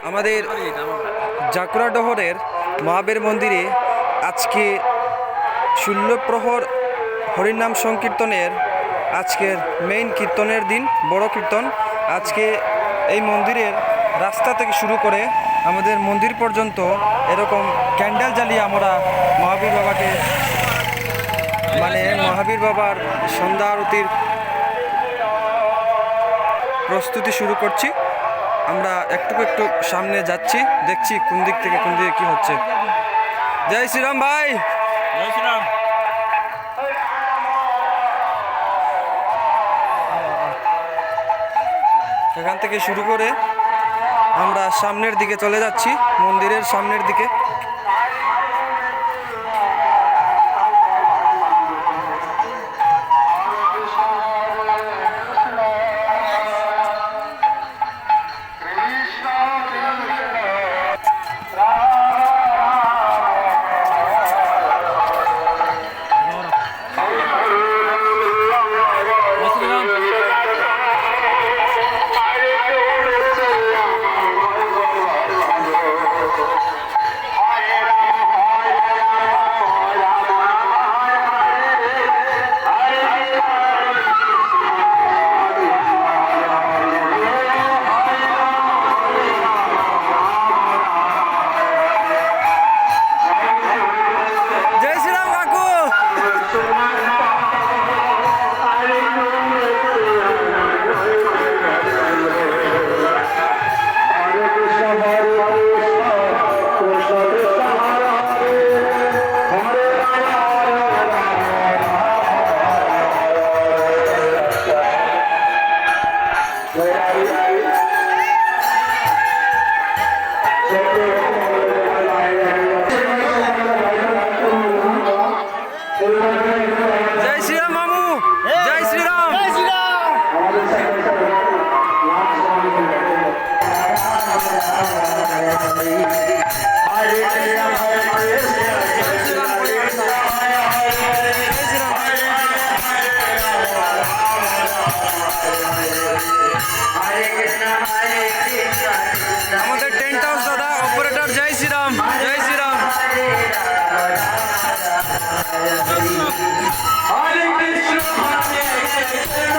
আমাদের জাকুরা ডহরের মহাবীর মন্দিরে আজকে 16 প্রহর হরিনাম সংকীর্তনের আজকের মেইন কীর্তনের দিন, বড় কীর্তন। আজকে এই মন্দিরের রাস্তা থেকে শুরু করে আমাদের মন্দির পর্যন্ত এরকম ক্যান্ডেল জ্বালিয়ে আমরা মহাবীর বাবাকে মহাবীর বাবার সন্ধ্যা আরতির প্রস্তুতি শুরু করছি। আমরা একটু সামনে যাচ্ছি, দেখছি কোন দিক থেকে কোন দিকে কি হচ্ছে। জয় শ্রীরাম ভাই, জয় শ্রীরাম। এখান থেকে শুরু করে আমরা সামনের দিকে চলে যাচ্ছি, মন্দিরের সামনের দিকে। জয় শ্রীরাম মামু, জয় শ্রীরাম। আমাদের টেন্ট হাউস দাদা অপারেটর, জয় শ্রীরাম, জয় Shriram. Hare Krishna, Hare Krishna,